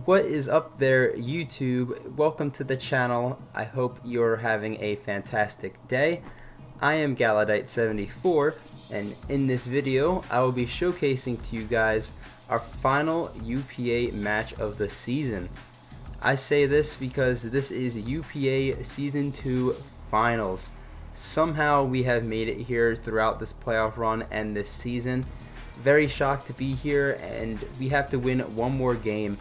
What is up there, YouTube? Welcome to the channel. I hope you're having a fantastic day. I am Galadite74, and in this video, I will be showcasing to you guys our final UPA match of the season. I say this because this is UPA Season 2 Finals. Somehow we have made it here throughout this playoff run and this season. Very shocked to be here, and we have to win one more game.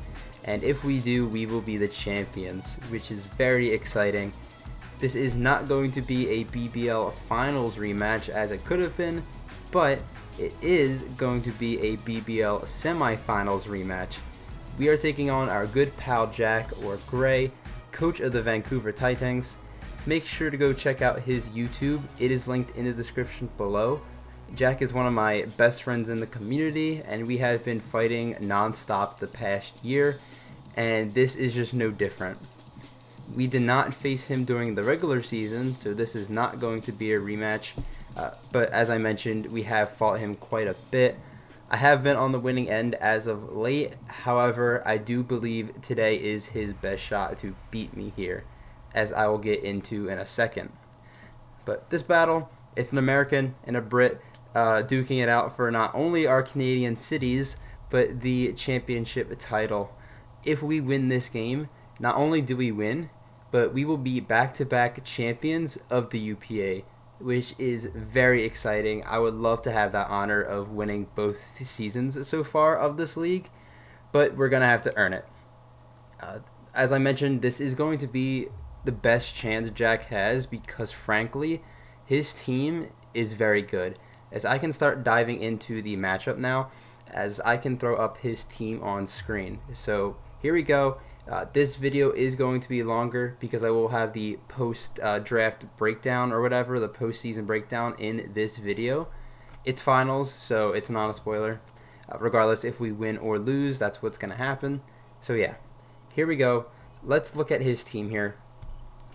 And if we do, we will be the champions, which is very exciting. This is not going to be a BBL Finals rematch as it could have been, but it is going to be a BBL Semifinals rematch. We are taking on our good pal Jack, or Gray, coach of the Vancouver Titangs. Make sure to go check out his YouTube. It is linked in the description below. Jack is one of my best friends in the community, and we have been fighting non-stop the past year, and this is just no different. We did not face him during the regular season, so this is not going to be a rematch, but as I mentioned, we have fought him quite a bit. I have been on the winning end as of late, however, I do believe today is his best shot to beat me here, as I will get into in a second. But this battle, it's an American and a Brit, duking it out for not only our Canadian cities, but the championship title. If we win this game, not only do we win, but we will be back-to-back champions of the UPA, which is very exciting. I would love to have that honor of winning both seasons so far of this league, but we're going to have to earn it. As I mentioned, this is going to be the best chance Jack has because, frankly, his team is very good. As I can start diving into the matchup now, as I can throw up his team on screen. So here we go. This video is going to be longer because I will have the post-draft breakdown or whatever, the post-season breakdown in this video. It's finals, so it's not a spoiler. Regardless if we win or lose, that's what's going to happen. So yeah, here we go. Let's look at his team here.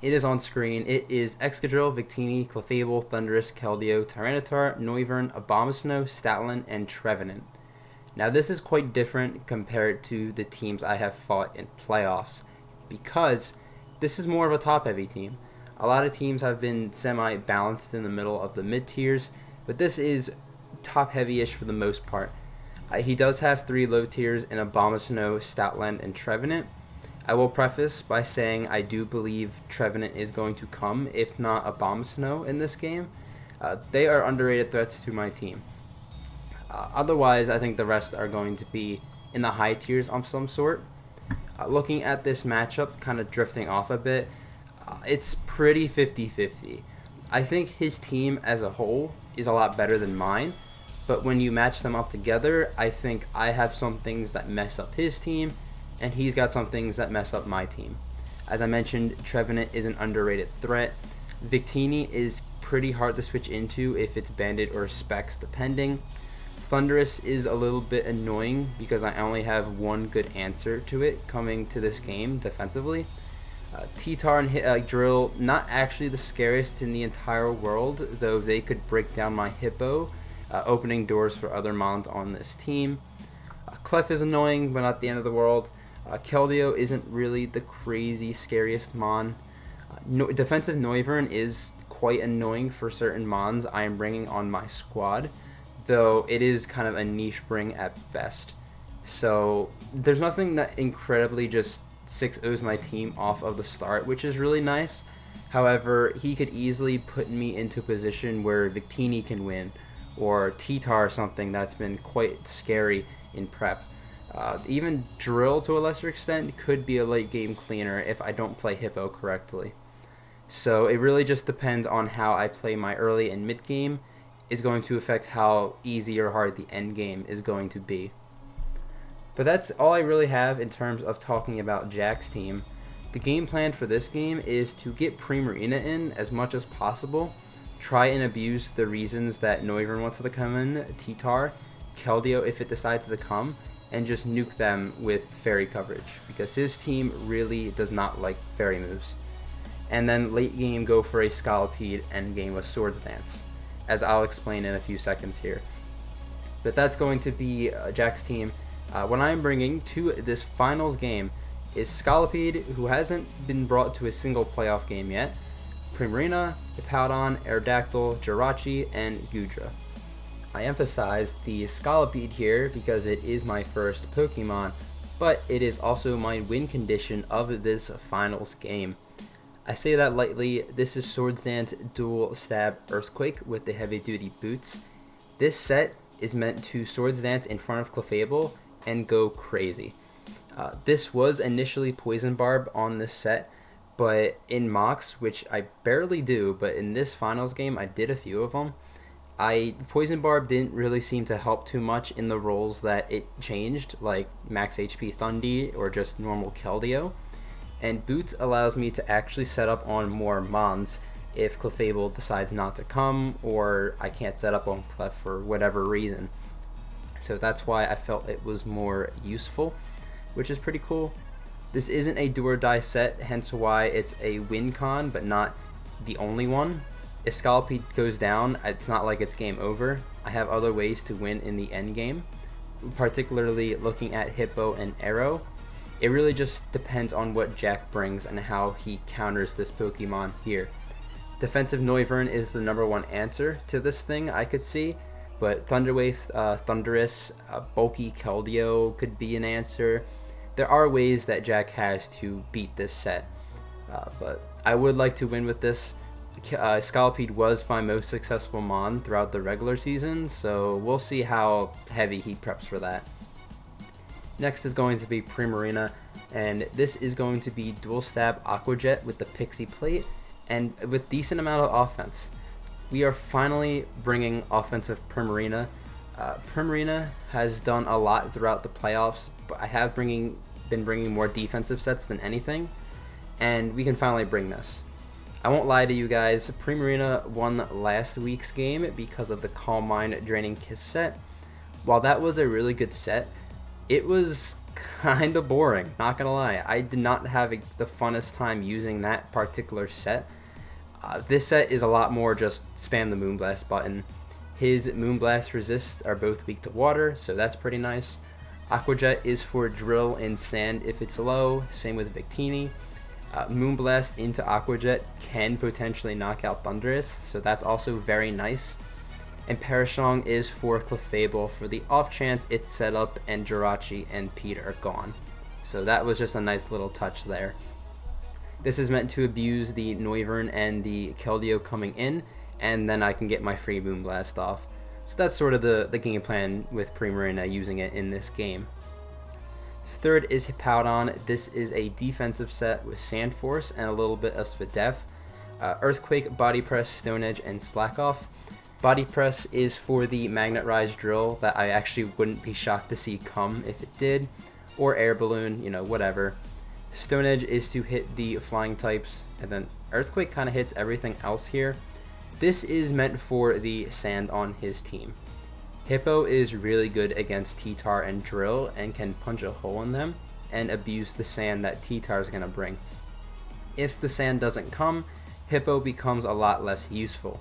It is on screen. It is Excadrill, Victini, Clefable, Thundurus, Keldeo, Tyranitar, Noivern, Abomasnow, Statland, and Trevenant. Now this is quite different compared to the teams I have fought in playoffs because this is more of a top-heavy team. A lot of teams have been semi-balanced in the middle of the mid-tiers, but this is top-heavy-ish for the most part. He does have 3 low tiers in Abomasnow, Statland, and Trevenant. I will preface by saying I do believe Trevenant is going to come, if not Abomasnow, in this game. They are underrated threats to my team. Otherwise, I think the rest are going to be in the high tiers of some sort. Looking at this matchup, kind of drifting off a bit, it's pretty 50-50. I think his team as a whole is a lot better than mine, but when you match them up together, I think I have some things that mess up his team, and he's got some things that mess up my team. As I mentioned, Trevenant is an underrated threat. Victini is pretty hard to switch into if it's Bandit or Specs depending. Thundurus is a little bit annoying because I only have one good answer to it coming to this game defensively. T-Tar and Drill, not actually the scariest in the entire world, though they could break down my Hippo, opening doors for other mons on this team. Clef is annoying, but not the end of the world. Keldeo isn't really the crazy scariest mon. Defensive Noivern is quite annoying for certain mons I am bringing on my squad, though it is kind of a niche bring at best. So there's nothing that incredibly just 6-0s my team off of the start, which is really nice. However, he could easily put me into a position where Victini can win, or T-Tar, something that's been quite scary in prep. Even Drill, to a lesser extent, could be a late game cleaner if I don't play Hippo correctly. So it really just depends on how I play my early and mid game is going to affect how easy or hard the end game is going to be. But that's all I really have in terms of talking about Jack's team. The game plan for this game is to get Primarina in as much as possible, try and abuse the reasons that Noivern wants to come in, T-Tar, Keldeo if it decides to come, and just nuke them with fairy coverage because his team really does not like fairy moves. And then late game go for a Scolipede, end game with Swords Dance, as I'll explain in a few seconds here. But that's going to be Jack's team. What I'm bringing to this finals game is Scolipede, who hasn't been brought to a single playoff game yet, Primarina, Hippowdon, Aerodactyl, Jirachi, and Goodra. I emphasize the Scolipede here because it is my first Pokemon, but it is also my win condition of this finals game. I say that lightly. This is Swords Dance Dual Stab Earthquake with the heavy duty boots. This set is meant to Swords Dance in front of Clefable and go crazy. This was initially Poison Barb on this set, but in mocks, which I barely do, but in this finals game I did a few of them, Poison Barb didn't really seem to help too much in the roles that it changed, like max HP Thundy or just normal Keldeo. And Boots allows me to actually set up on more Mons if Clefable decides not to come, or I can't set up on Clef for whatever reason. So that's why I felt it was more useful, which is pretty cool. This isn't a do or die set, hence why it's a win con, but not the only one. If Scolipede goes down, it's not like it's game over. I have other ways to win in the end game, particularly looking at Hippo and Arrow. It really just depends on what Jack brings and how he counters this Pokemon here. Defensive Noivern is the #1 answer to this thing I could see, but Thunderwave, Thundurus, bulky Keldeo could be an answer. There are ways that Jack has to beat this set, but I would like to win with this. Scolipede was my most successful Mon throughout the regular season, so we'll see how heavy he preps for that. Next is going to be Primarina, and this is going to be Dual Stab Aqua Jet with the Pixie Plate, and with decent amount of offense. We are finally bringing offensive Primarina. Primarina has done a lot throughout the playoffs, but I have been bringing more defensive sets than anything, and we can finally bring this. I won't lie to you guys, Primarina won last week's game because of the Calm Mind Draining Kiss set. While that was a really good set, it was kind of boring, not gonna lie. I did not have the funnest time using that particular set. This set is a lot more just spam the Moonblast button. His Moonblast resists are both weak to water, so that's pretty nice. Aqua Jet is for drill in sand if it's low, same with Victini. Moonblast into Aqua Jet can potentially knock out Thundurus, so that's also very nice. And Parashong is for Clefable for the off chance it's set up and Jirachi and Pete are gone. So that was just a nice little touch there. This is meant to abuse the Noivern and the Keldeo coming in, and then I can get my free Moonblast off. So that's sort of the game plan with Primarina using it in this game. Third is Hippowdon. This is a defensive set with Sand Force and a little bit of Spadef. Earthquake, Body Press, Stone Edge, and Slack Off. Body Press is for the Magnet Rise drill that I actually wouldn't be shocked to see come if it did, or Air Balloon, whatever. Stone Edge is to hit the flying types, and then Earthquake kind of hits everything else here. This is meant for the sand on his team. Hippo is really good against T-Tar and Drill and can punch a hole in them and abuse the sand that T-Tar is going to bring. If the sand doesn't come, Hippo becomes a lot less useful.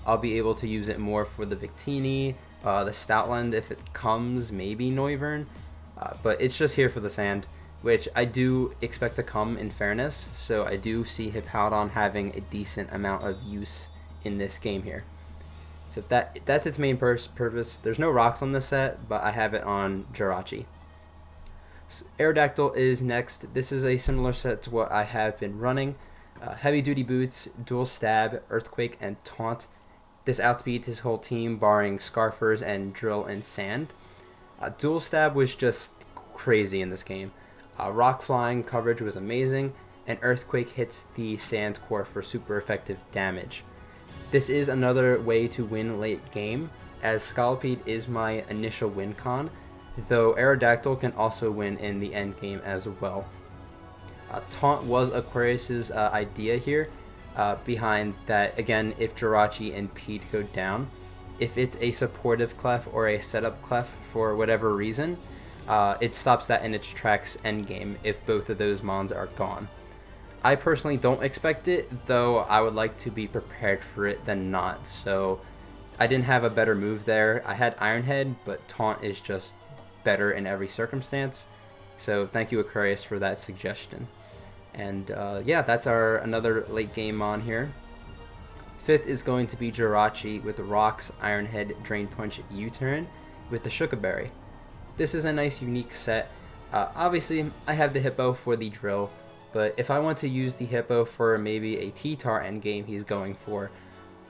I'll be able to use it more for the Victini, the Stoutland if it comes, maybe Noivern, but it's just here for the sand, which I do expect to come in fairness, so I do see Hippowdon having a decent amount of use in this game here. So that's its main purpose. There's no rocks on this set, but I have it on Jirachi. Aerodactyl is next. This is a similar set to what I have been running. Heavy duty boots, dual stab, earthquake, and taunt. This outspeeds his whole team, barring Scarfers and Drill and Sand. Dual Stab was just crazy in this game. Rock Flying coverage was amazing, and Earthquake hits the Sand Core for super effective damage. This is another way to win late game, as Scolipede is my initial win con, though Aerodactyl can also win in the end game as well. Taunt was Aquarius's idea here, behind that, again, if Jirachi and Pete go down, if it's a supportive clef or a setup clef for whatever reason, it stops that in its tracks endgame if both of those mons are gone. I personally don't expect it, though I would like to be prepared for it than not, so I didn't have a better move there. I had Iron Head, but Taunt is just better in every circumstance. So thank you, Aquarius, for that suggestion. And yeah, that's our another late game mon here. Fifth is going to be Jirachi with the Rocks, Iron Head, Drain Punch, U-Turn with the Shukaberry. This is a nice unique set. Obviously, I have the Hippo for the drill, but if I want to use the Hippo for maybe a T-Tar endgame he's going for,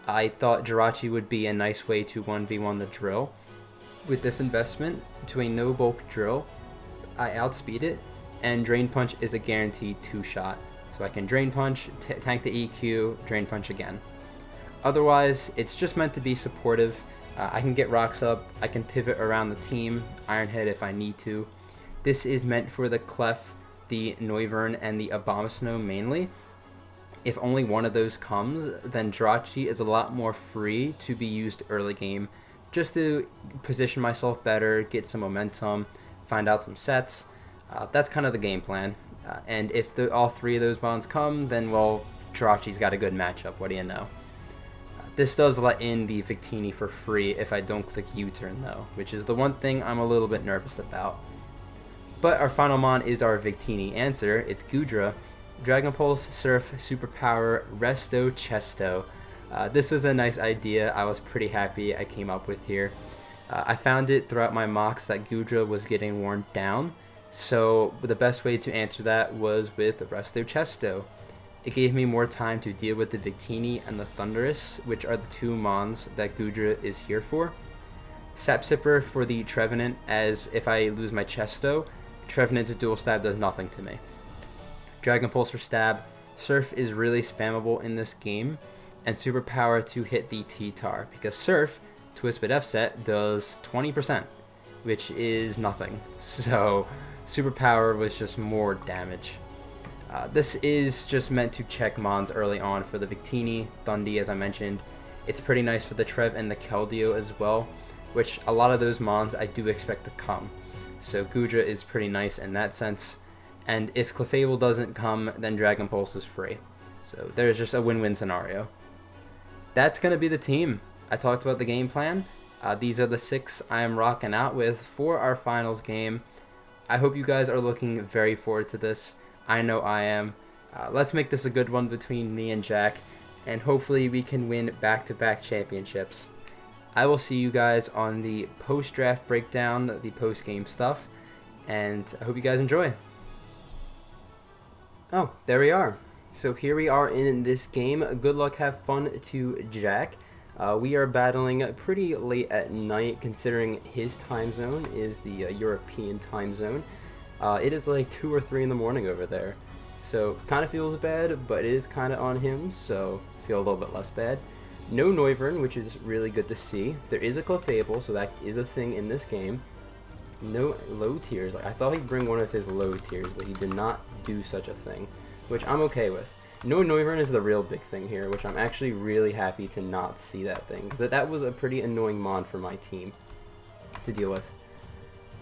I thought Jirachi would be a nice way to 1v1 the drill. With this investment to a no bulk drill, I outspeed it, and Drain Punch is a guaranteed 2-shot. So I can Drain Punch, tank the EQ, Drain Punch again. Otherwise, it's just meant to be supportive. I can get rocks up, I can pivot around the team, Iron Head if I need to. This is meant for the Clef, the Noivern, and the Abomasnow mainly. If only one of those comes, then Jirachi is a lot more free to be used early game, just to position myself better, get some momentum, find out some sets. That's kind of the game plan. And if all three of those bonds come, then, well, Jirachi's got a good matchup, what do you know. This does let in the Victini for free if I don't click U-turn though, which is the one thing I'm a little bit nervous about. But our final mon is our Victini answer. It's Goodra, Dragapults, Surf, Superpower, Resto, Chesto. This was a nice idea. I was pretty happy I came up with here. I found it throughout my mocks that Goodra was getting worn down, so the best way to answer that was with Resto Chesto. It gave me more time to deal with the Victini and the Thunderous, which are the two mons that Goodra is here for. Sap Sipper for the Trevenant, as if I lose my Chesto, Trevenant's dual stab does nothing to me. Dragon Pulse for stab. Surf is really spammable in this game, and Superpower to hit the T-Tar, because Surf, Twist Bit F set, does 20%, which is nothing. So Superpower was just more damage. This is just meant to check mons early on for the Victini, Thundy, as I mentioned. It's pretty nice for the Trev and the Keldeo as well, which a lot of those mons I do expect to come. So Goodra is pretty nice in that sense. And if Clefable doesn't come, then Dragon Pulse is free. So there's just a win-win scenario. That's going to be the team. I talked about the game plan. These are the 6 I am rocking out with for our finals game. I hope you guys are looking very forward to this. I know I am. Let's make this a good one between me and Jack, and hopefully we can win back-to-back championships. I will see you guys on the post-draft breakdown, the post-game stuff, and I hope you guys enjoy. Oh, there we are. So here we are in this game. Good luck, have fun to Jack. We are battling pretty late at night, considering his time zone is the European time zone. It is like 2 or 3 in the morning over there. So kind of feels bad, but it is kind of on him, so feel a little bit less bad. No Noivern, which is really good to see. There is a Clefable, so that is a thing in this game. No low tiers. I thought he'd bring one of his low tiers, but he did not do such a thing, which I'm okay with. No Noivern is the real big thing here, which I'm actually really happy to not see that thing, because that was a pretty annoying mon for my team to deal with.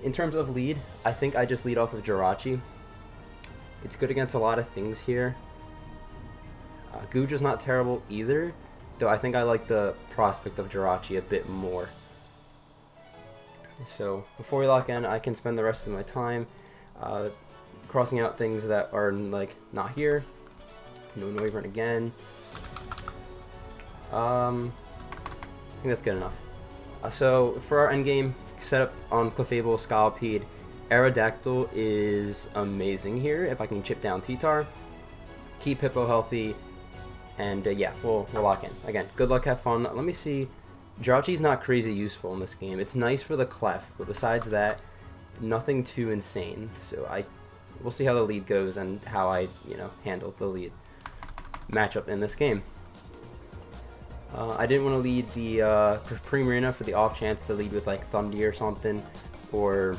In terms of lead, I think I just lead off of Jirachi. It's good against a lot of things here. Goodra's not terrible either, though I think I like the prospect of Jirachi a bit more. So before we lock in, I can spend the rest of my time crossing out things that are like not here. No Noivern again. I think that's good enough. So for our endgame setup on Clefable, Scalpede, Aerodactyl is amazing here. If I can chip down T-Tar, keep Hippo healthy, and yeah, we'll lock in. Again, good luck, have fun. Let me see. Jirachi's not crazy useful in this game. It's nice for the Clef, but besides that, nothing too insane. So we'll see how the lead goes and how I handle the lead matchup in this game. I didn't want to lead the Primarina for the off chance to lead with like Thundy or something, or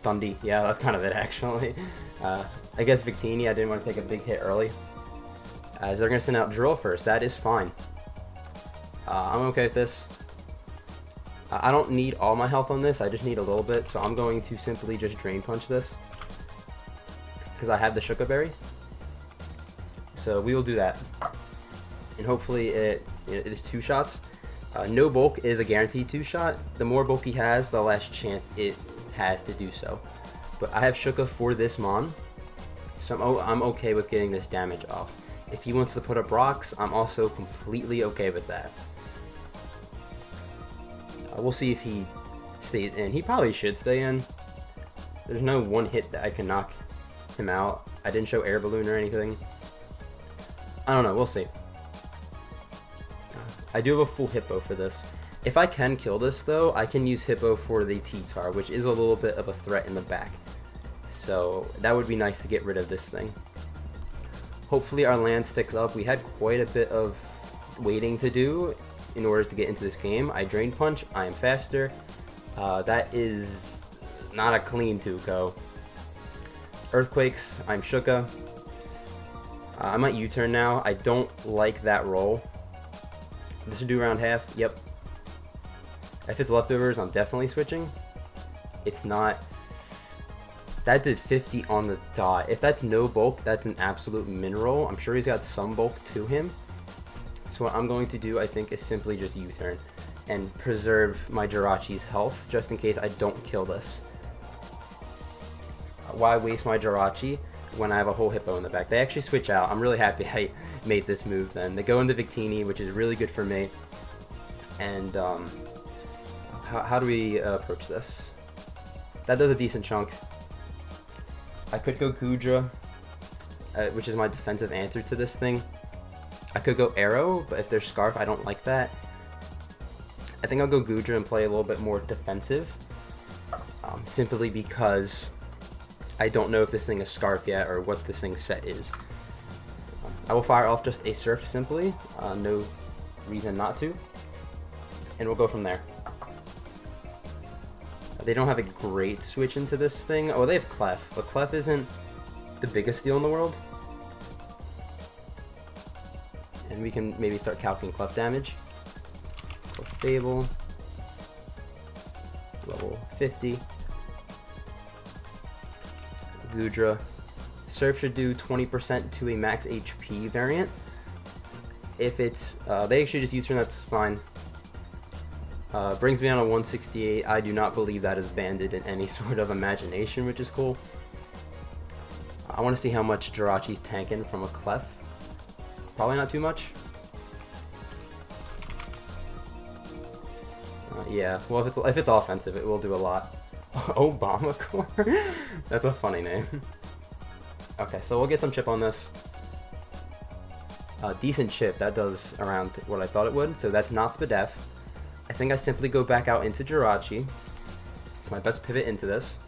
Thundy. Yeah, that's kind of it actually. I guess Victini, I didn't want to take a big hit early. As they're going to send out Drill first, that is fine. I'm okay with this. I don't need all my health on this, I just need a little bit, so I'm going to simply just Drain Punch this, because I have the Shukaberry. So we will do that. And hopefully it is 2 shots. No bulk is a guaranteed 2-shot. The more bulk he has, the less chance it has to do so. But I have Shuka for this Mon, so I'm okay with getting this damage off. If he wants to put up rocks, I'm also completely okay with that. We'll see if he stays in. He probably should stay in. There's no one hit that I can knock him out. I didn't show air balloon or anything. I don't know, we'll see. I do have a full Hippo for this. If I can kill this though, I can use Hippo for the T-Tar, which is a little bit of a threat in the back. So that would be nice to get rid of this thing. Hopefully our land sticks up. We had quite a bit of waiting to do in order to get into this game. I Drain Punch, I am faster. That is not a clean 2-co. Earthquakes, I'm Shuka. I might U-turn now. I don't like that roll. This should do around half. Yep. If it's leftovers, I'm definitely switching. It's not. That did 50 on the dot. If that's no bulk, that's an absolute mineral. I'm sure he's got some bulk to him. So what I'm going to do, I think, is simply just U-turn and preserve my Jirachi's health just in case I don't kill this. Why waste my Jirachi when I have a whole Hippo in the back? They actually switch out. I'm really happy I made this move then. They go into Victini, which is really good for me. And how do we approach this? That does a decent chunk. I could go Goodra, which is my defensive answer to this thing. I could go Arrow, but if there's Scarf, I don't like that. I think I'll go Goodra and play a little bit more defensive. Simply because I don't know if this thing is Scarf yet or what this thing's set is. I will fire off just a Surf simply, no reason not to, and we'll go from there. They don't have a great switch into this thing. Oh, they have Clef, but Clef isn't the biggest deal in the world. And we can maybe start calculating Clef damage. Fable, level 50. Goodra. Surf should do 20% to a max HP variant. If it's, they actually just U-turn, that's fine. Brings me on a 168. I do not believe that is banded in any sort of imagination, which is cool. I want to see how much Jirachi's tanking from a Clef. Probably not too much. Yeah, well, if it's offensive, it will do a lot. Obama Core? That's a funny name. Okay, so we'll get some chip on this. Decent chip, that does around what I thought it would, so that's not Spadef. I think I simply go back out into Jirachi. It's my best pivot into this.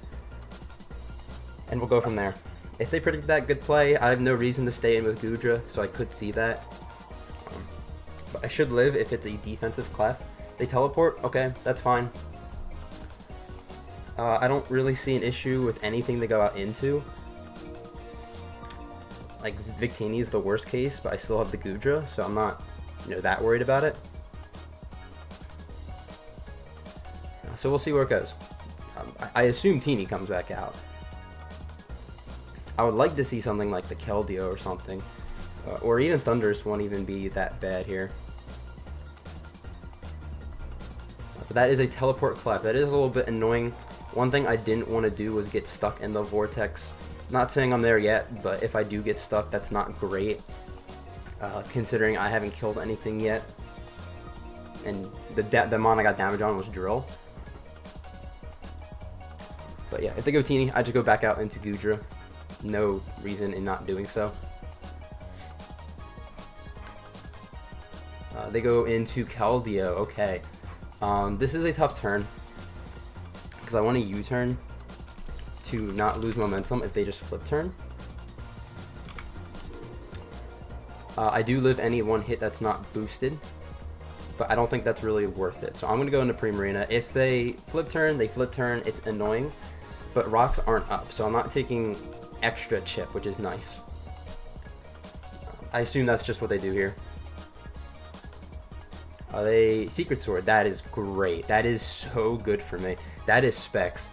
And we'll go from there. If they predict that good play, I have no reason to stay in with Goodra, so I could see that. But I should live if it's a defensive Clef. They teleport, okay, that's fine. I don't really see an issue with anything they go out into. Like, Victini is the worst case, but I still have the Goodra, so I'm not, that worried about it. So we'll see where it goes. I assume Teeny comes back out. I would like to see something like the Keldeo or something. Or even Thundurus won't even be that bad here. But that is a teleport Clef. That is a little bit annoying. One thing I didn't want to do was get stuck in the vortex. Not saying I'm there yet, but if I do get stuck, that's not great. Considering I haven't killed anything yet. And the mon I got damage on was Drill. But yeah, if they go Teeny, I just go back out into Goodra. No reason in not doing so. They go into Keldeo. Okay. This is a tough turn. Because I want to U-turn to not lose momentum if they just flip turn. I do live any one hit that's not boosted. But I don't think that's really worth it. So I'm going to go into Primarina. If they flip turn, it's annoying. But rocks aren't up, so I'm not taking extra chip, which is nice. I assume that's just what they do here. They Secret Sword, that is great. That is so good for me. That is Specs.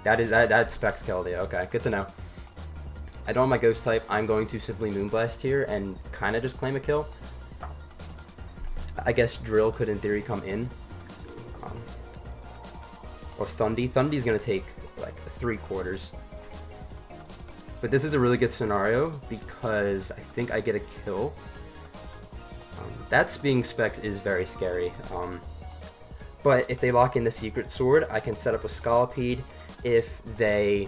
That's Specs Keldeo. Okay, good to know. I don't have my Ghost type. I'm going to simply Moonblast here and kind of just claim a kill. I guess Drill could in theory come in. Or Thundy. Thundy's going to take like 3/4. But this is a really good scenario because I think I get a kill. That being Specs is very scary. But if they lock in the Secret Sword, I can set up a Scolipede. If they...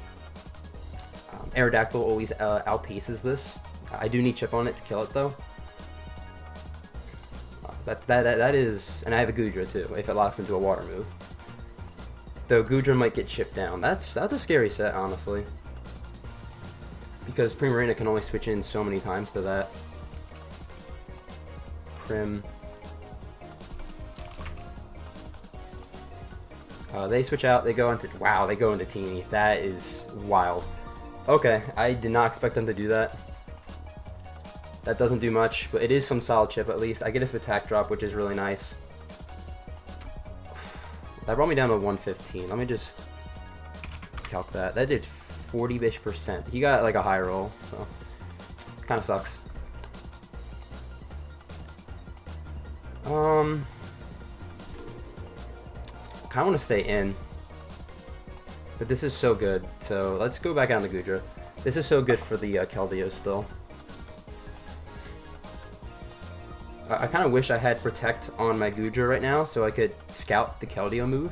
Aerodactyl always outpaces this. I do need chip on it to kill it though. That is... And I have a Goodra too, if it locks into a water move. Though Goodra might get chipped down. That's a scary set, honestly. Because Primarina can only switch in so many times to that. Prim. They switch out, they go into... Wow, they go into Teeny. That is wild. Okay, I did not expect them to do that. That doesn't do much, but it is some solid chip at least. I get his attack drop, which is really nice. That brought me down to 115. Let me just calc that. That did 40-ish%. He got like a high roll, so kind of sucks. Kind of want to stay in, but this is so good. So let's go back on the Goodra. This is so good for the Keldeo still. I kind of wish I had Protect on my Goodra right now so I could scout the Keldeo move.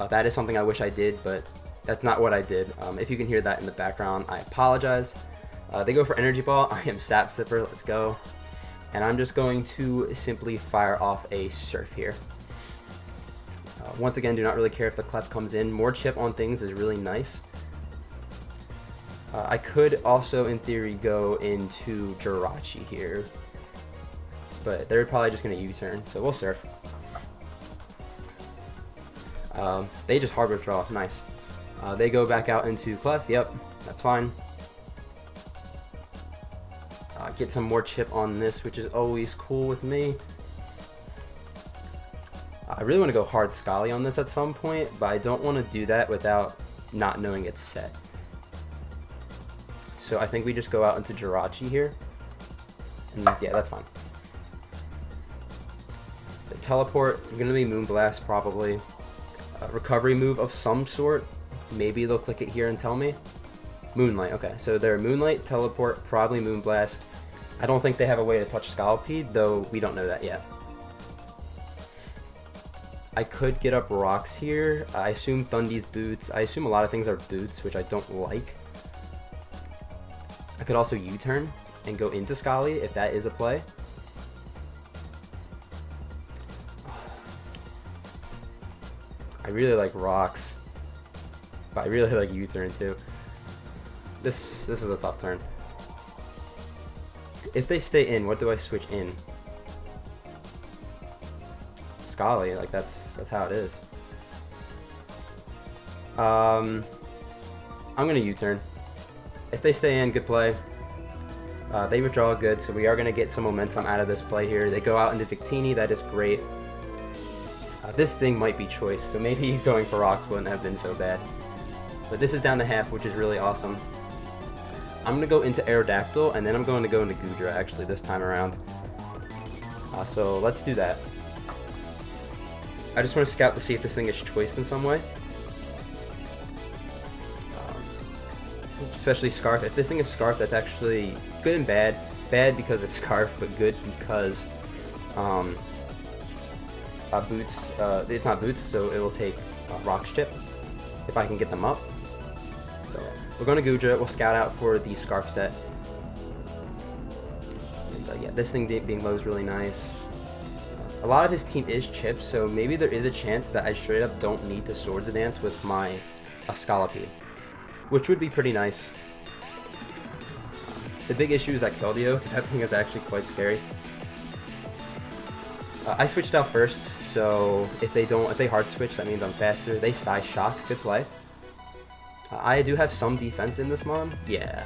That is something I wish I did, but that's not what I did. If you can hear that in the background, I apologize. They go for Energy Ball. I am Sap Sipper. Let's go. And I'm just going to simply fire off a Surf here. Once again, do not really care if the Clef comes in. More chip on things is really nice. I could also, in theory, go into Jirachi here. But they're probably just going to U-turn, so we'll Surf. They just Hard Withdraw. Nice. They go back out into Clef. Yep, that's fine. Get some more chip on this, which is always cool with me. I really want to go hard Scally on this at some point, but I don't want to do that without not knowing it's set. So I think we just go out into Jirachi here. And yeah, that's fine. The Teleport, going to be Moonblast probably. Recovery move of some sort. Maybe they'll click it here and tell me. Moonlight, okay. So they're Moonlight, Teleport, probably Moonblast. I don't think they have a way to touch Scolipede, though we don't know that yet. I could get up Rocks here. I assume Thundy's Boots. I assume a lot of things are Boots, which I don't like. I could also U-turn and go into Scully if that is a play. I really like Rocks, but I really like U-turn too. This is a tough turn. If they stay in, what do I switch in? Scully, like that's how it is. I'm gonna U-turn. If they stay in, good play. They withdraw good, so we are gonna get some momentum out of this play here. They go out into Victini, that is great. This thing might be choice, so maybe going for Rocks wouldn't have been so bad. But this is down to half, which is really awesome. I'm gonna go into Aerodactyl, and then I'm going to go into Goodra actually this time around. So let's do that. I just want to scout to see if this thing is choiced in some way. Especially Scarf. If this thing is Scarf, that's actually good and bad. Bad because it's Scarf, but good because Boots. It's not Boots, so it will take Rocks Chip if I can get them up. So we're going to Goodra. We'll scout out for the Scarf set. And, yeah, this thing being low is really nice. A lot of his team is chipped, so maybe there is a chance that I straight up don't need to Swords Dance with my Scolipede, which would be pretty nice. The big issue is that Keldeo, because that thing is actually quite scary. I switched out first, so if they hard switch, that means I'm faster. They Psy Shock, good play. I do have some defense in this mon, yeah.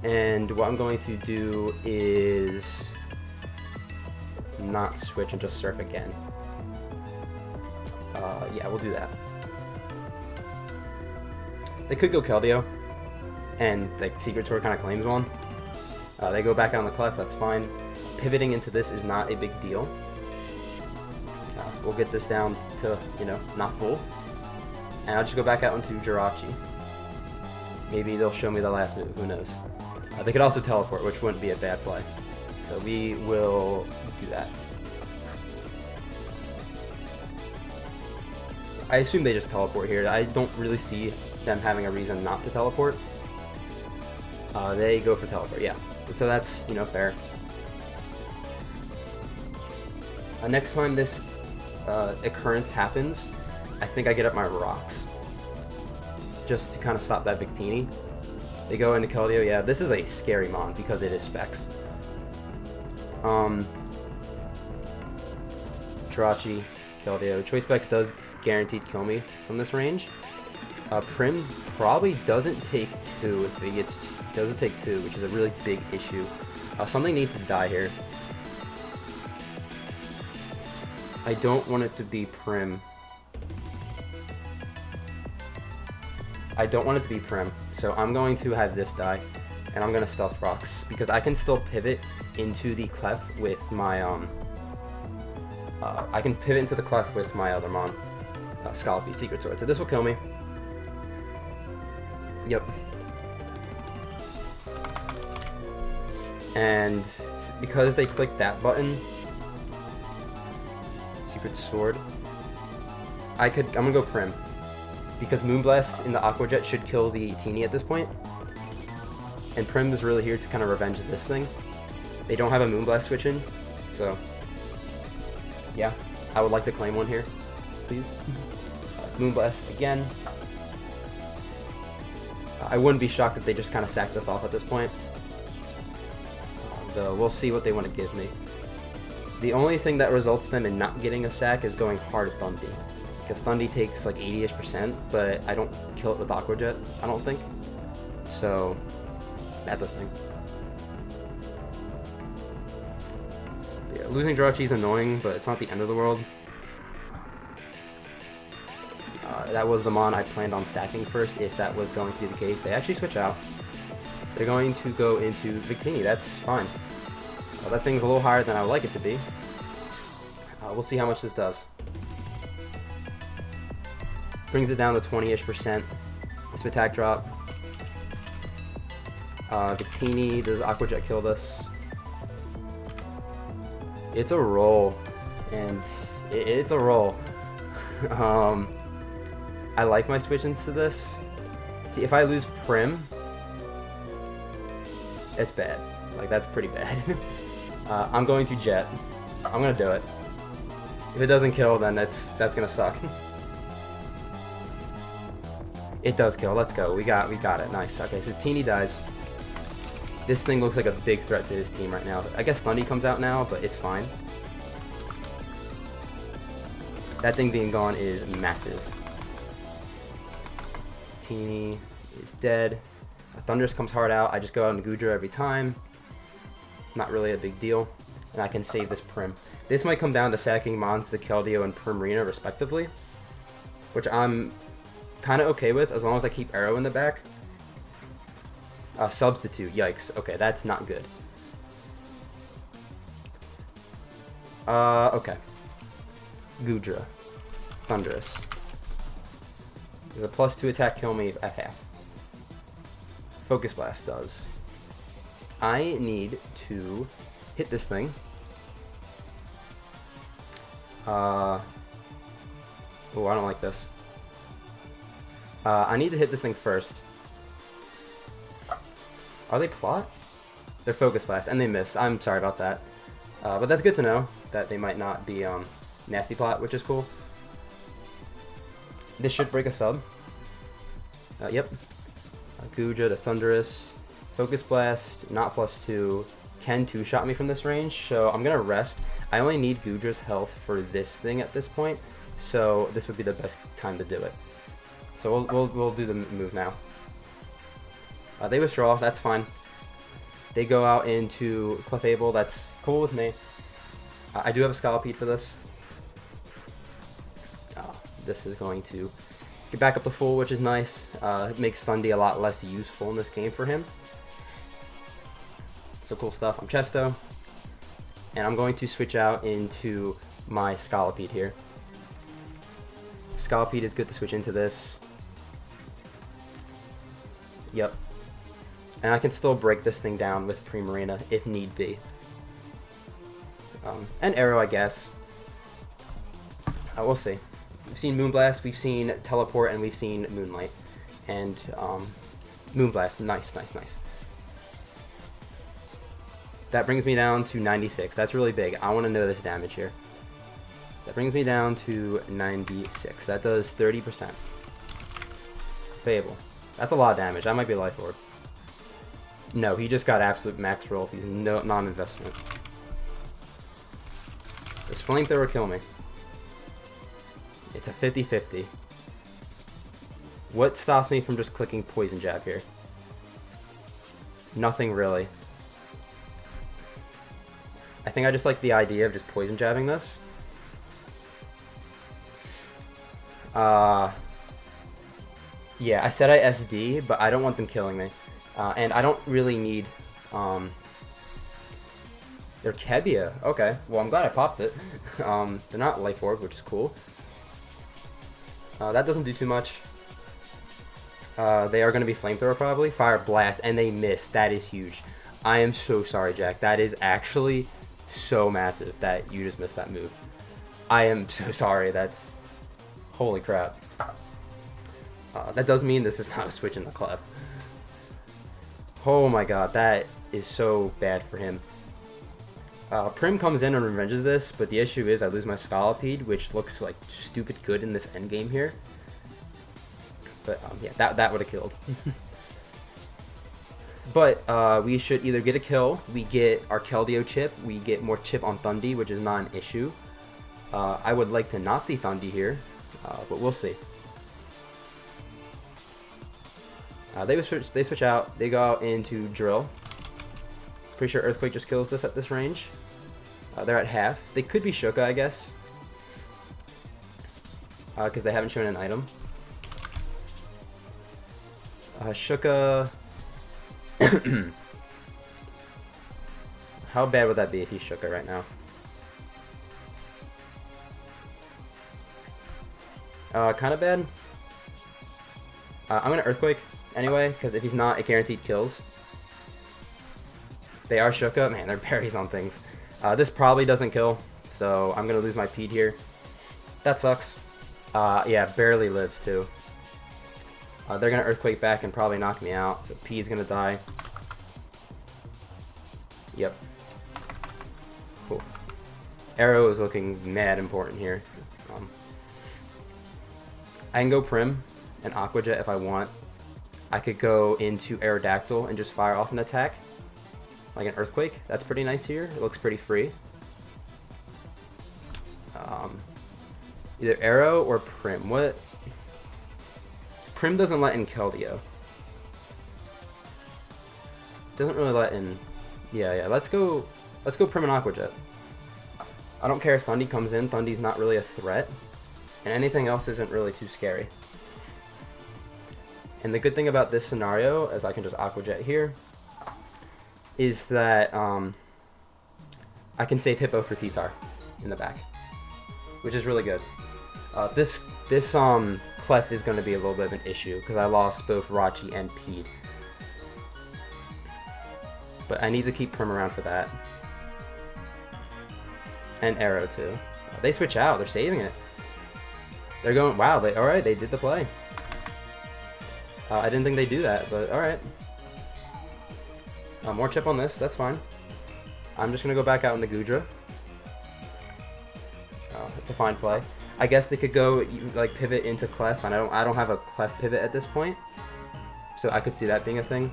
And what I'm going to do is not switch and just Surf again. Yeah, we'll do that. They could go Keldeo, and like Secret Sword kind of claims one. They go back on the Clef, that's fine. pivoting into this is not a big deal. We'll get this down to, you know, not full. And I'll just go back out into Jirachi. Maybe they'll show me the last move, who knows. They could also teleport, which wouldn't be a bad play. So we will do that. I assume they just teleport here. I don't really see them having a reason not to teleport. They go for teleport, yeah. So that's, you know, fair. Next time this occurrence happens, I think I get up my rocks. Just to kind of stop that Victini. They go into Keldeo. Yeah, this is a scary mon because it is Specs. Jirachi, Keldeo. Choice Specs does guaranteed kill me from this range. Prim probably doesn't take 2 if he gets doesn't take 2, which is a really big issue. Something needs to die here. I don't want it to be Prim. I don't want it to be Prim, so I'm going to have this die, and I'm going to Stealth Rocks, because I can still pivot into the Clef with my, I can pivot into the Clef with my other mon, Scalpy, Secret Sword, so this will kill me. Yep. And because they clicked that button, Secret Sword, I'm gonna go Prim. Because Moonblast in the Aqua Jet should kill the Teeny at this point. And Prim is really here to kind of revenge this thing. They don't have a Moonblast switch in, so yeah, I would like to claim one here, please. Moonblast again. I wouldn't be shocked if they just kind of sacked us off at this point. Though we'll see what they want to give me. The only thing that results them in not getting a sack is going hard Thundy. Because Thundy takes like 80-ish%, but I don't kill it with Aqua Jet, I don't think. So, that's a thing. Yeah, losing Jirachi is annoying, but it's not the end of the world. That was the mon I planned on sacking first, if that was going to be the case. They actually switch out. They're going to go into Victini, that's fine. That thing's a little higher than I would like it to be. We'll see how much this does. Brings it down to 20-ish%. This attack drop. Victini, does Aqua Jet kill this? It's a roll. And it's a roll. I like my switch into this. See, if I lose Prim, it's bad. Like, that's pretty bad. I'm going to Jet. I'm going to do it. If it doesn't kill, then that's going to suck. It does kill. Let's go. We got it. Nice. Okay, so Teeny dies. This thing looks like a big threat to his team right now. I guess Thundy comes out now, but it's fine. That thing being gone is massive. Teeny is dead. Thundurus comes hard out. I just go out and Goodra every time. Not really a big deal. And I can save this Prim. This might come down to sacking Mons, the Keldeo, and Primarina respectively. Which I'm kind of okay with, as long as I keep Arrow in the back. Substitute. Yikes. Okay, that's not good. Okay. Goodra. Thundurus. Does a +2 attack kill me at half? Focus Blast does. I need to hit this thing. Oh, I don't like this. I need to hit this thing first. Are they plot? They're Focus Blast, and they miss. I'm sorry about that. But that's good to know, that they might not be nasty plot, which is cool. This should break a sub. Yep. Goodra, the Thundurus. Focus Blast, not +2. Can 2-shot me from this range, so I'm going to rest. I only need Goodra's health for this thing at this point, so this would be the best time to do it. So we'll do the move now. They withdraw, that's fine. They go out into Clefable, that's cool with me. I do have a Scalpede for this. This is going to get back up to full, which is nice. It makes Thundy a lot less useful in this game for him. So cool stuff. I'm Chesto. And I'm going to switch out into my Scolipede here. Scolipede is good to switch into this. Yep. And I can still break this thing down with Primarina if need be. And Arrow, I guess. We'll see. We've seen Moonblast, we've seen Teleport, and we've seen Moonlight. And Moonblast, nice, nice, nice. That brings me down to 96. That's really big. I want to know this damage here. That brings me down to 96. That does 30%. Fable. That's a lot of damage. That might be Life Orb. No, he just got absolute max roll. He's non-investment. Does Flamethrower kill me? It's a 50-50. What stops me from just clicking Poison Jab here? Nothing really. I think I just like the idea of just Poison Jabbing this. Yeah, I said I SD, but I don't want them killing me. And I don't really need, they're Keldeo. Okay, well, I'm glad I popped it. They're not Life Orb, which is cool. That doesn't do too much. They are going to be Flamethrower probably. Fire Blast, and they missed. That is huge. I am so sorry, Jack. That is actually so massive that you just missed that move. I am so sorry. That's... Holy crap. That does mean this is not a switch in the Clef. Oh my god, that is so bad for him. Prim comes in and revenges this, but the issue is I lose my Scolipede, which looks like stupid good in this endgame here. But yeah, that would have killed. But we should either get a kill, we get our Keldeo chip, we get more chip on Thundy, which is not an issue. I would like to not see Thundy here, but we'll see. They switch out, they go out into Drill. Pretty sure Earthquake just kills this at this range. They're at half. They could be Shuka, I guess. Because they haven't shown an item. Shuka... How bad would that be if he's Shuka right now? Kind of bad. I'm going to Earthquake anyway, because if he's not, it guaranteed kills. They are Shuka. Man, they're berries on things. This probably doesn't kill, so I'm going to lose my Pede here. That sucks. Yeah, barely lives too. They're going to Earthquake back and probably knock me out, so Pede's going to die. Yep. Cool. Arrow is looking mad important here. I can go Prim and Aqua Jet if I want. I could go into Aerodactyl and just fire off an attack. Like an Earthquake. That's pretty nice here. It looks pretty free. Either Arrow or Prim. What? Prim doesn't let in Keldeo. Doesn't really let in... Yeah. Let's go Prim and Aqua Jet. I don't care if Thundy comes in. Thundy's not really a threat. And anything else isn't really too scary. And the good thing about this scenario, as I can just Aqua Jet here, is that I can save Hippo for T-Tar in the back, which is really good. This Clef is going to be a little bit of an issue because I lost both Rachi and Pede. But I need to keep Prim around for that. And Arrow too. They switch out. They're saving it. They're going, wow, alright, they did the play. I didn't think they'd do that, but alright. More chip on this, that's fine. I'm just going to go back out in the Goodra. It's a fine play. I guess they could go, like, pivot into Clef, and I don't have a Clef pivot at this point. So I could see that being a thing.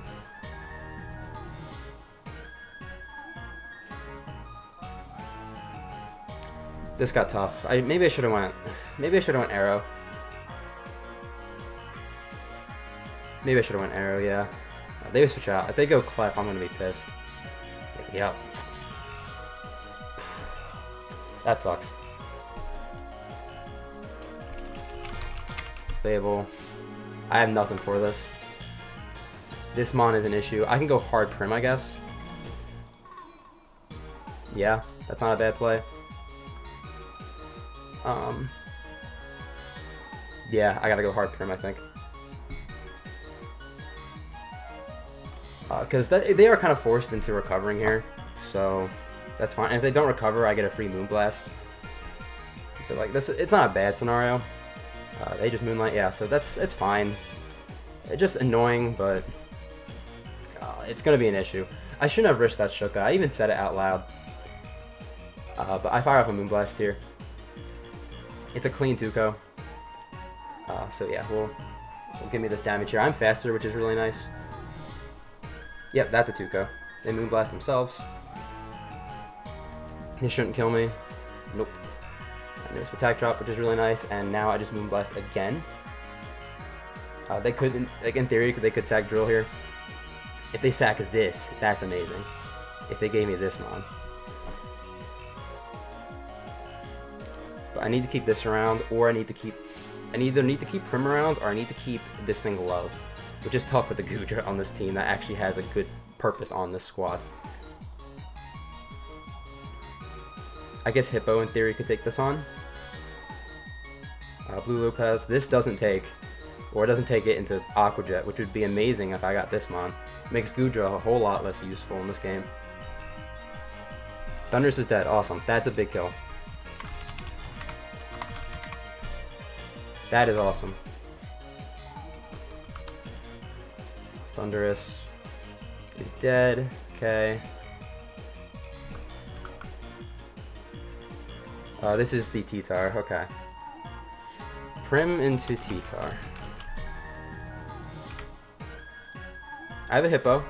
This got tough. Maybe I should have went Arrow. Maybe I should have went Arrow, yeah. They would switch out. If they go Clef, I'm going to be pissed. Yep. That sucks. Fable. I have nothing for this. This Mon is an issue. I can go hard Prim, I guess. Yeah, that's not a bad play. Yeah, I gotta go hard prim, I think. Because they are kind of forced into recovering here, so that's fine. And if they don't recover, I get a free Moonblast. So like this, it's not a bad scenario. They just Moonlight, yeah. So it's fine. It's just annoying, but it's gonna be an issue. I shouldn't have risked that Shuka. I even said it out loud. But I fire off a Moonblast here. It's a clean Tuco. So yeah, will give me this damage here. I'm faster, which is really nice. Yep, that's a Tuco. They Moonblast themselves. They shouldn't kill me. Nope. And there's Attack Drop, which is really nice. And now I just Moonblast again. They could, like in theory, they could sack Drill here. If they sack this, that's amazing. If they gave me this Mon. But I need to keep this around, or I either need to keep Prim around, or I need to keep this thing low. Which is tough with the Goodra on this team that actually has a good purpose on this squad. I guess Hippo in theory could take this on. Blue Lopez, this doesn't take, or it doesn't take it into Aqua Jet, which would be amazing if I got this Mon. Makes Goodra a whole lot less useful in this game. Thundurus is dead, awesome. That's a big kill. That is awesome. Thundurus is dead. Okay. This is the T-Tar. Okay. Prim into T-Tar. I have a Hippo.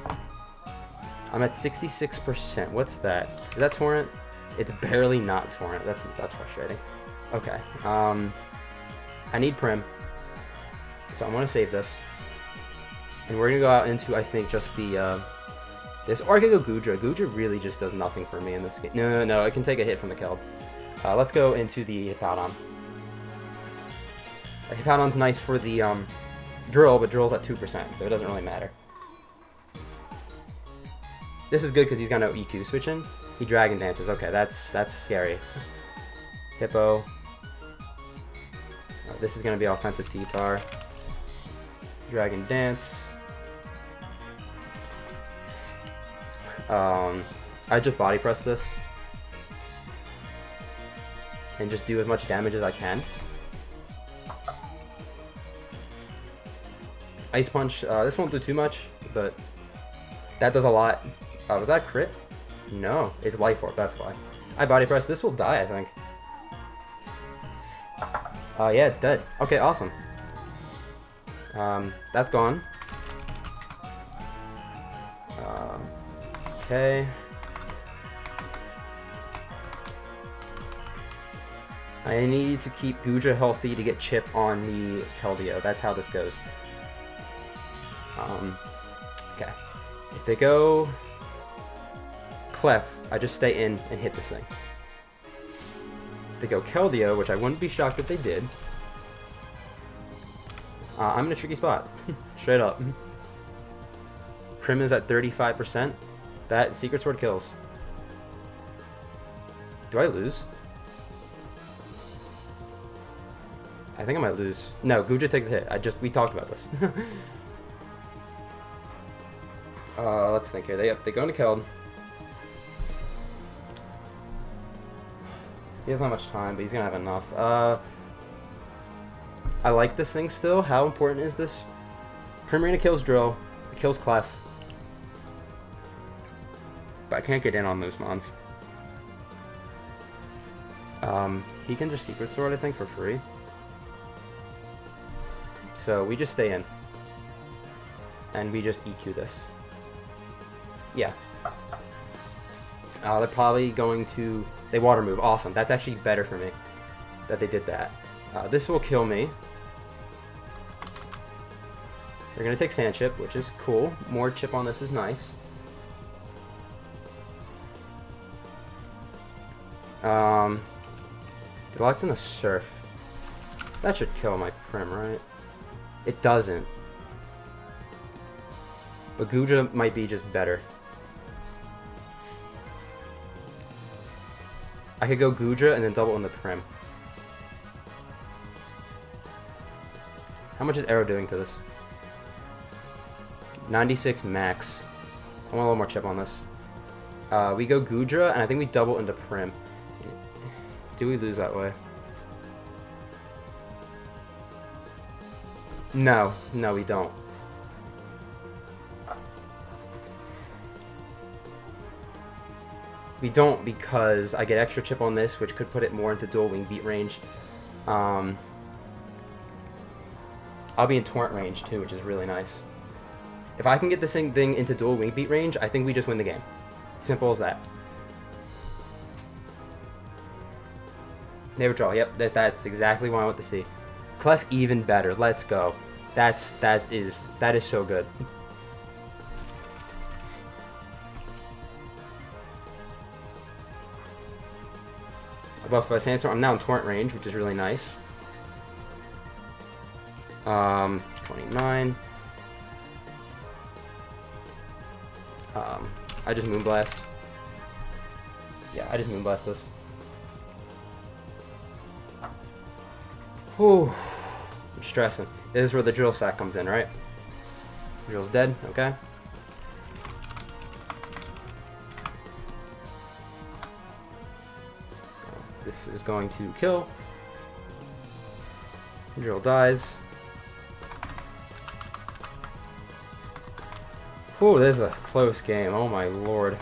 I'm at 66%. What's that? Is that Torrent? It's barely not Torrent. That's frustrating. Okay. I need Prim. So I'm gonna save this. And we're gonna go out into, I think, just the, this, or I could go Goodra. Goodra really just does nothing for me in this game. No, I can take a hit from the Keld. Let's go into the Hippowdon. Hippowdon's nice for the, Drill, but Drill's at 2%, so it doesn't really matter. This is good because he's got no EQ switch in. He Dragon Dances. Okay, that's scary. Hippo. This is gonna be offensive T-Tar. Dragon Dance. I just body press this and just do as much damage as I can. Ice Punch, this won't do too much, but that does a lot. Was that crit? No, it's Life Orb, that's why. I body press, this will die, I think. Yeah, it's dead. Okay, awesome. That's gone. Okay. I need to keep Goodra healthy to get Chip on the Keldeo. That's how this goes. Okay. If they go Clef, I just stay in and hit this thing. If they go Keldeo, which I wouldn't be shocked if they did, I'm in a tricky spot. Straight up. Prim is at 35%. That Secret Sword kills. Do I lose? I think I might lose. No, Goodra takes a hit. We talked about this. Let's think here. They go into Keld. He doesn't have much time, but he's gonna have enough. I like this thing still. How important is this? Primarina kills Drill. It kills Clef. But I can't get in on those mons. He can just Secret Sword, I think, for free. So we just stay in. And we just EQ this. Yeah. They're probably going to... They Water Move. Awesome. That's actually better for me that they did that. This will kill me. They're going to take Sand Chip, which is cool. More chip on this is nice. They locked in a Surf. That should kill my Prim, right? It doesn't. But Goodra might be just better. I could go Goodra and then double in the Prim. How much is Arrow doing to this? 96 max. I want a little more chip on this. We go Goodra, and I think we double into Prim. Do we lose that way? No. No, we don't. We don't because I get extra chip on this, which could put it more into dual wing beat range. I'll be in torrent range too, which is really nice. If I can get this thing into dual wing beat range, I think we just win the game. Simple as that. Never draw. Yep, that's exactly what I want to see. Clef even better. Let's go. That is so good. Above Sandstorm, I'm now in torrent range, which is really nice. 29. I just Moonblast. Yeah, I just Moonblast this. Whew. I'm stressing. This is where the drill sack comes in, right? Drill's dead, okay. This is going to kill. Drill dies. Whew, this is a close game. Oh my lord.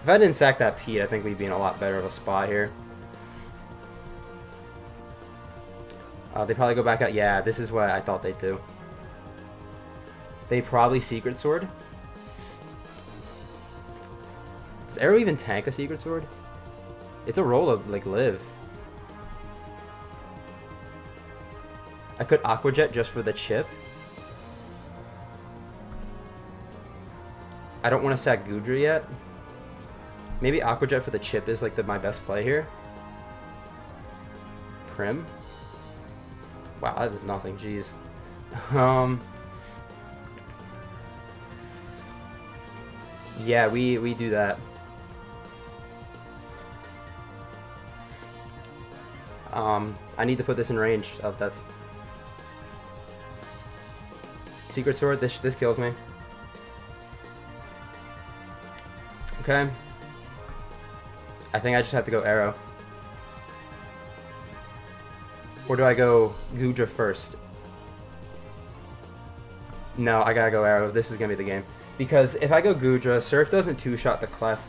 If I didn't sack that Pete, I think we'd be in a lot better of a spot here. They probably go back out. Yeah, this is what I thought they'd do. They probably Secret Sword. Does Arrow even tank a Secret Sword? It's a roll of, like, live. I could Aqua Jet just for the chip. I don't want to sack Goodra yet. Maybe Aqua Jet for the chip is, like, my best play here. Prim. Wow, that is nothing, jeez. Yeah, we do that. I need to put this in range of that's Secret Sword. This kills me. Okay. I think I just have to go Arrow. Or do I go Goodra first? No, I gotta go Arrow. This is gonna be the game. Because if I go Goodra, Surf doesn't two-shot the Clef.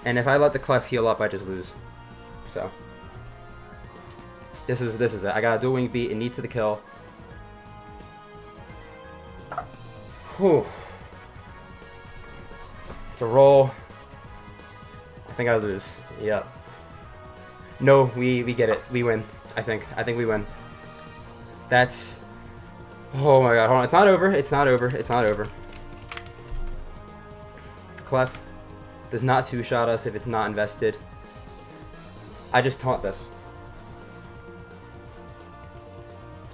And if I let the Clef heal up, I just lose. So. This is it. I got a dual wing beat. It needs to the kill. Whew. It's a roll. I think I lose. Yep. No, we get it. We win. I think we win. That's... Oh my god, hold on. It's not over. It's not over. It's not over. Clef does not two-shot us if it's not invested. I just taunt this.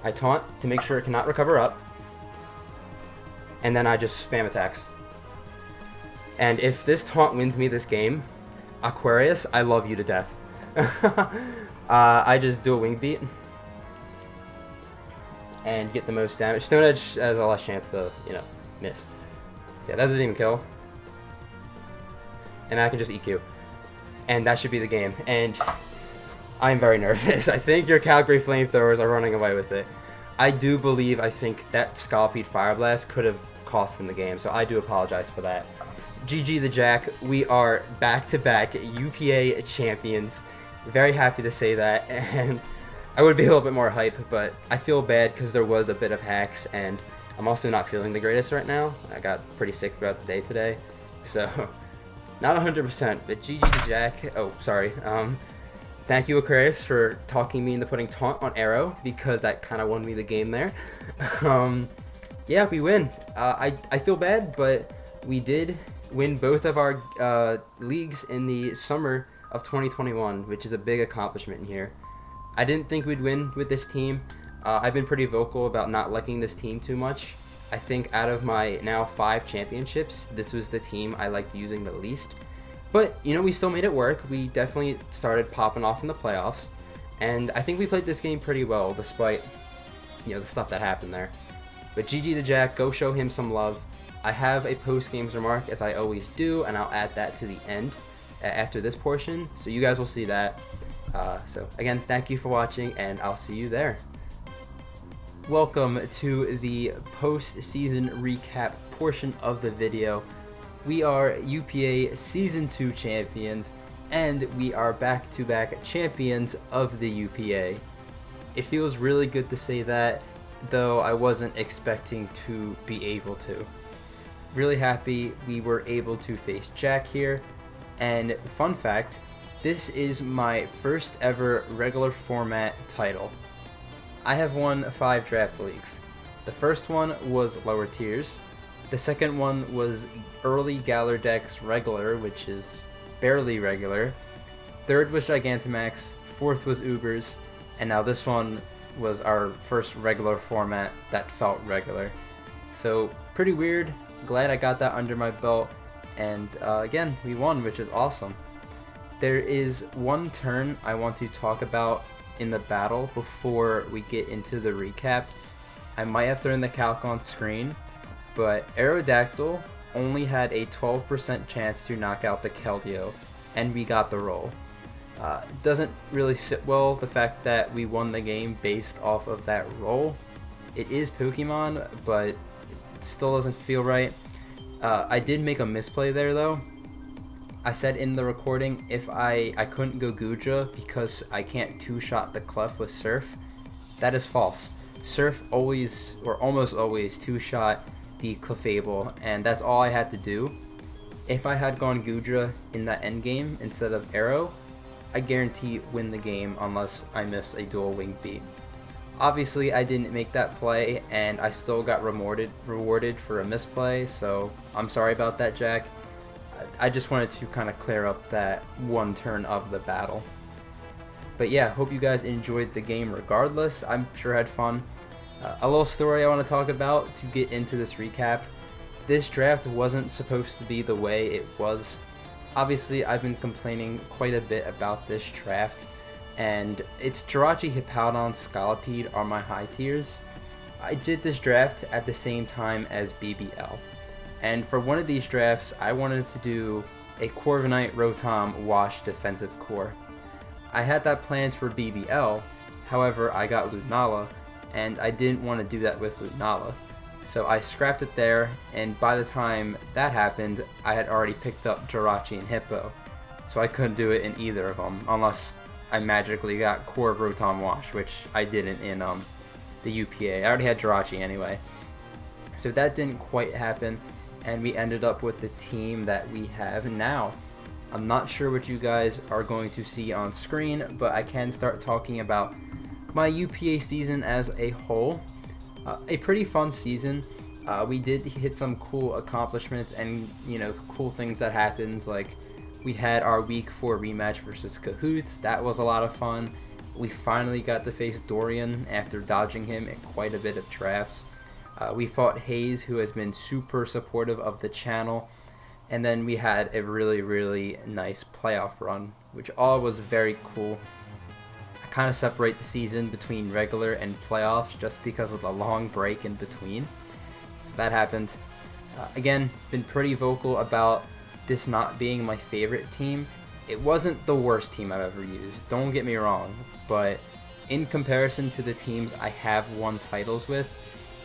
I taunt to make sure it cannot recover up. And then I just spam attacks. And if this taunt wins me this game, Aquarius, I love you to death. I just do a wing beat and get the most damage. Stone Edge has a less chance to, you know, miss. So yeah, that doesn't even kill. And I can just EQ. And that should be the game. And I'm very nervous. I think your Calgary Flamethrowers are running away with it. I think that Scalpede Fire Blast could have cost them the game, so I do apologize for that. GG the Jack, we are back-to-back UPA champions. Very happy to say that, and I would be a little bit more hype, but I feel bad because there was a bit of hacks, and I'm also not feeling the greatest right now. I got pretty sick throughout the day today, so not 100%, but GG the Jack. Oh, sorry. Thank you, Aquarius, for talking me into putting taunt on Arrow, because that kind of won me the game there. Yeah, we win. I feel bad, but we did win both of our leagues in the summer of 2021, which is a big accomplishment here. I didn't think we'd win with this team. I've been pretty vocal about not liking this team too much. I think out of my now 5 championships, this was the team I liked using the least. But, you know, we still made it work. We definitely started popping off in the playoffs. And I think we played this game pretty well, despite, you know, the stuff that happened there. But GG to Jack, go show him some love. I have a post-games remark, as I always do, and I'll add that to the end after this portion, so you guys will see that. So again, thank you for watching, and I'll see you there. Welcome to the post-season recap portion of the video. We are UPA Season 2 champions, and we are back-to-back champions of the UPA. It feels really good to say that, though I wasn't expecting to be able to. Really happy we were able to face Jack here, and fun fact, this is my first ever regular format title. I have won 5 draft leagues. The first one was lower tiers. The second one was early Galar decks regular, which is barely regular. Third was Gigantamax. Fourth was Ubers. And now this one was our first regular format that felt regular. So pretty weird. Glad I got that under my belt. And again, we won, which is awesome. There is one turn I want to talk about in the battle before we get into the recap. I might have thrown the calc on screen, but Aerodactyl only had a 12% chance to knock out the Keldeo, and we got the roll. Doesn't really sit well, the fact that we won the game based off of that roll. It is Pokemon, but it still doesn't feel right. I did make a misplay there though. I said in the recording if I couldn't go Gudra because I can't two-shot the Clef with Surf. That is false. Surf always, or almost always, two-shot the Clefable, and that's all I had to do. If I had gone Gudra in that endgame instead of Arrow, I guarantee win the game unless I miss a dual wing beat. Obviously I didn't make that play and I still got rewarded for a misplay, so I'm sorry about that, Jack. I just wanted to kind of clear up that one turn of the battle. But yeah, hope you guys enjoyed the game regardless. I'm sure I had fun. A little story I want to talk about to get into this recap. This draft wasn't supposed to be the way it was. Obviously, I've been complaining quite a bit about this draft, and it's Jirachi, Hippowdon, Scolipede are my high tiers. I did this draft at the same time as BBL, and for one of these drafts, I wanted to do a Corviknight, Rotom, Wash defensive core. I had that planned for BBL, however, I got Lunala, and I didn't want to do that with Lunala. So I scrapped it there, and by the time that happened, I had already picked up Jirachi and Hippo. So I couldn't do it in either of them, unless I magically got Core of Rotom Wash, which I didn't in the UPA. I already had Jirachi anyway. So that didn't quite happen, and we ended up with the team that we have now. I'm not sure what you guys are going to see on screen, but I can start talking about my UPA season as a whole. A pretty fun season. We did hit some cool accomplishments and, you know, cool things that happened. Like, we had our week 4 rematch versus Kahuutz. That was a lot of fun. We finally got to face Dorian after dodging him in quite a bit of drafts. We fought Hayes, who has been super supportive of the channel. And then we had a really, really nice playoff run, which all was very cool. Kind of separate the season between regular and playoffs just because of the long break in between. So that happened. Again, been pretty vocal about this not being my favorite team. It wasn't the worst team I've ever used, don't get me wrong, but in comparison to the teams I have won titles with,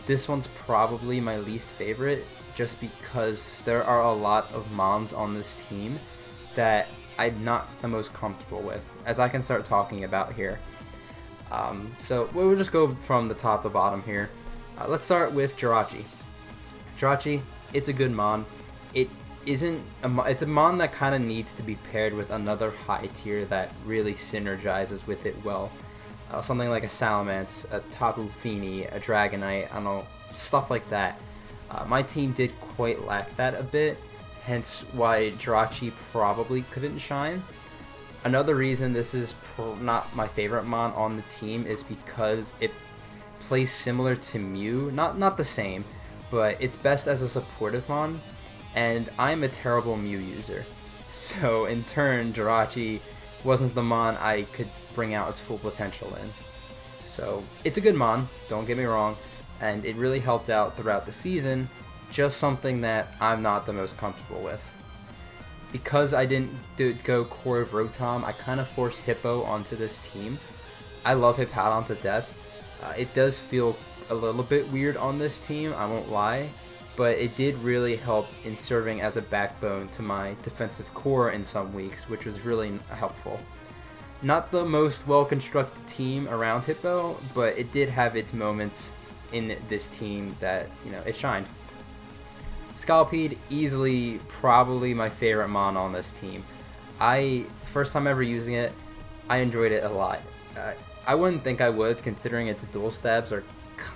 this one's probably my least favorite just because there are a lot of mons on this team that I'm not the most comfortable with, as I can start talking about here. So we'll just go from the top to bottom here. Let's start with Jirachi. Jirachi, it's a good mon. It's a mon that kind of needs to be paired with another high tier that really synergizes with it well. Something like a Salamence, a Tapu Fini, a Dragonite, I don't know, stuff like that. My team did quite lack that a bit, hence why Jirachi probably couldn't shine. Another reason this is not my favorite mon on the team is because it plays similar to Mew, not the same, but it's best as a supportive mon, and I'm a terrible Mew user. So in turn, Jirachi wasn't the mon I could bring out its full potential in. So it's a good mon, don't get me wrong, and it really helped out throughout the season, just something that I'm not the most comfortable with. Because I didn't go core of Rotom, I kind of forced Hippo onto this team. I love Hippowdon to death. It does feel a little bit weird on this team, I won't lie, but it did really help in serving as a backbone to my defensive core in some weeks, which was really helpful. Not the most well-constructed team around Hippo, but it did have its moments in this team that, it shined. Scolipede, easily probably my favorite mon on this team. First time ever using it, I enjoyed it a lot. I wouldn't think I would, considering its dual stabs are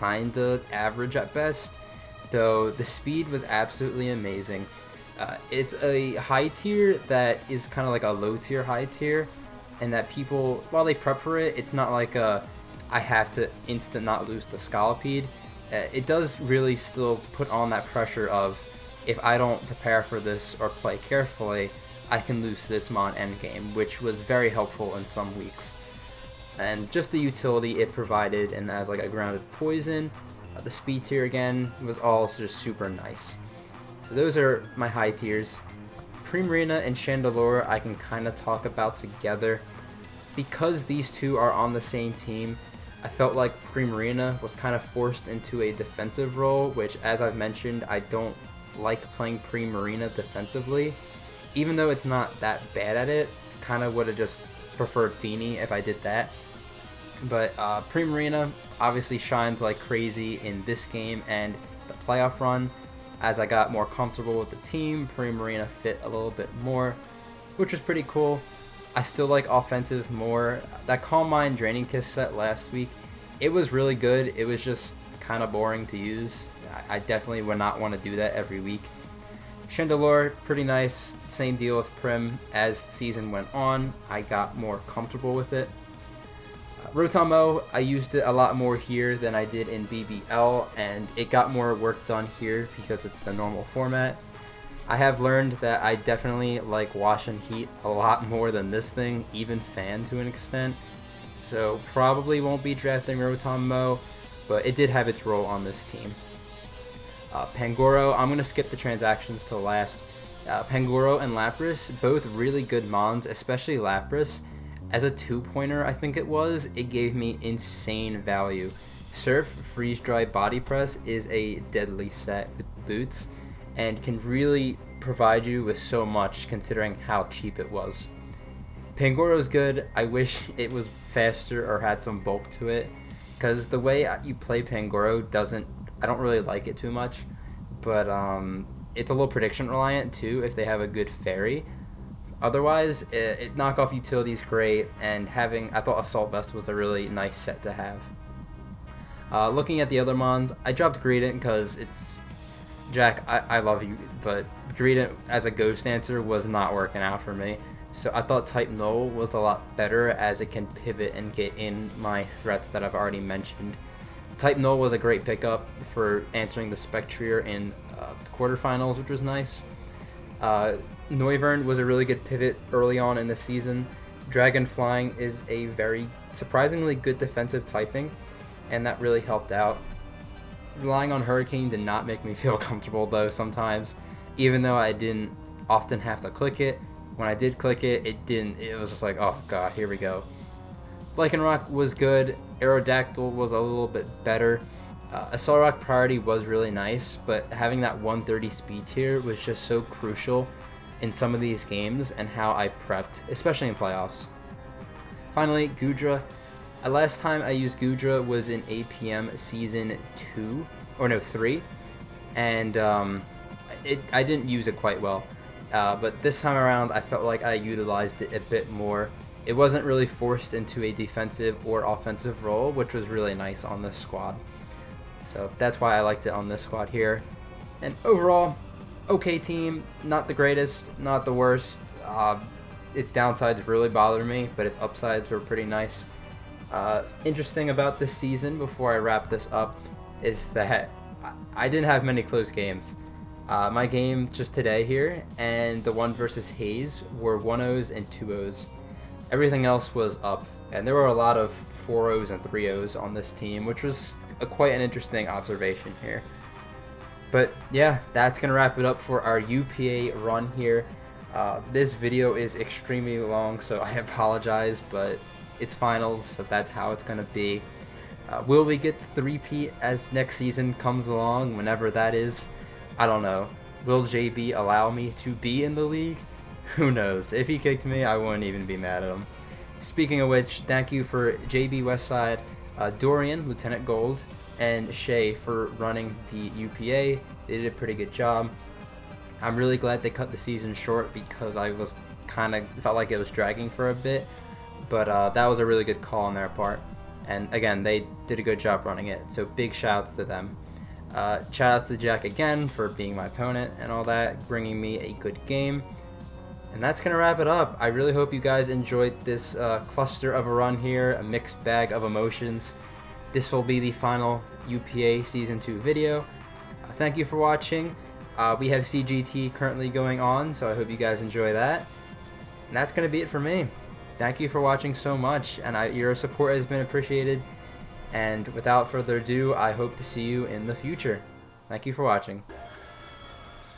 kinda average at best, though the speed was absolutely amazing. It's a high tier that is kind of like a low tier high tier, and that people, while they prep for it, it's not like I have to instant not lose the Scolipede. It does really still put on that pressure of, if I don't prepare for this or play carefully, I can lose this mon endgame, which was very helpful in some weeks. And just the utility it provided, and as like a grounded poison, the speed tier again was all just super nice. So those are my high tiers. Primarina and Chandelure I can kind of talk about together. Because these two are on the same team, I felt like Primarina was kind of forced into a defensive role, which, as I've mentioned, I don't like playing Primarina defensively. Even though it's not that bad at it, kind of would have just preferred Feeny if I did that. But Primarina obviously shines like crazy in this game and the playoff run. As I got more comfortable with the team, Primarina fit a little bit more, which was pretty cool. I still like offensive more. That Calm Mind Draining Kiss set last week, it was really good. It was just kind of boring to use. I definitely would not want to do that every week. Chandelure, pretty nice. Same deal with Prim. As the season went on, I got more comfortable with it. Rotom-o, I used it a lot more here than I did in BBL, and it got more work done here because it's the normal format. I have learned that I definitely like Wash and Heat a lot more than this thing, even Fan to an extent. So probably won't be drafting Rotom-o, but it did have its role on this team. Pangoro, I'm going to skip the transactions till last. Pangoro and Lapras, both really good mons, especially Lapras. As a 2-pointer, I think it was, it gave me insane value. Surf Freeze Dry Body Press is a deadly set with boots, and can really provide you with so much considering how cheap it was. Pangoro's good. I wish it was faster or had some bulk to it, because the way you play Pangoro I don't really like it too much, but it's a little prediction reliant too if they have a good fairy. Otherwise, knockoff utility is great, and I thought Assault Vest was a really nice set to have. Looking at the other mons, I dropped Greedent because it's... Jack, I love you, but Greedent as a Ghost answer was not working out for me. So I thought Type Null was a lot better, as it can pivot and get in my threats that I've already mentioned. Type Null was a great pickup for answering the Spectrier in the quarterfinals, which was nice. Noivern was a really good pivot early on in the season. Dragon Flying is a very surprisingly good defensive typing, and that really helped out. Relying on Hurricane did not make me feel comfortable though sometimes, even though I didn't often have to click it. When I did click it, it was just like, oh god, here we go. Lycanroc was good. Aerodactyl was a little bit better. Assault Priority was really nice, but having that 130 speed tier was just so crucial in some of these games and how I prepped, especially in playoffs. Finally, Goodra. Last time I used Goodra was in APM Season 3, and I didn't use it quite well. But this time around, I felt like I utilized it a bit more. It wasn't really forced into a defensive or offensive role, which was really nice on this squad. So that's why I liked it on this squad here. And overall, okay team, not the greatest, not the worst. Its downsides really bothered me, but its upsides were pretty nice. Interesting about this season, before I wrap this up, is that I didn't have many close games. My game just today here, and the one versus Hayes were 1-0s and 2-0s. Everything else was up, and there were a lot of 4-0s and 3-0s on this team, which was quite an interesting observation here. But yeah, that's going to wrap it up for our UPA run here. This video is extremely long, so I apologize, but it's finals, so that's how it's going to be. Will we get the three-peat as next season comes along, whenever that is? I don't know. Will JB allow me to be in the league? Who knows? If he kicked me, I wouldn't even be mad at him. Speaking of which, thank you for JBWestside, Dorian, Lieutenant Gold, and Shay for running the UPA. They did a pretty good job. I'm really glad they cut the season short because I was felt like it was dragging for a bit, but that was a really good call on their part. And again, they did a good job running it, so big shouts to them. Shout outs to Jack again for being my opponent and all that, bringing me a good game. And that's going to wrap it up. I really hope you guys enjoyed this cluster of a run here, a mixed bag of emotions. This will be the final UPA Season 2 video. Thank you for watching. We have CGT currently going on, so I hope you guys enjoy that. And that's going to be it for me. Thank you for watching so much, and your support has been appreciated. And without further ado, I hope to see you in the future. Thank you for watching.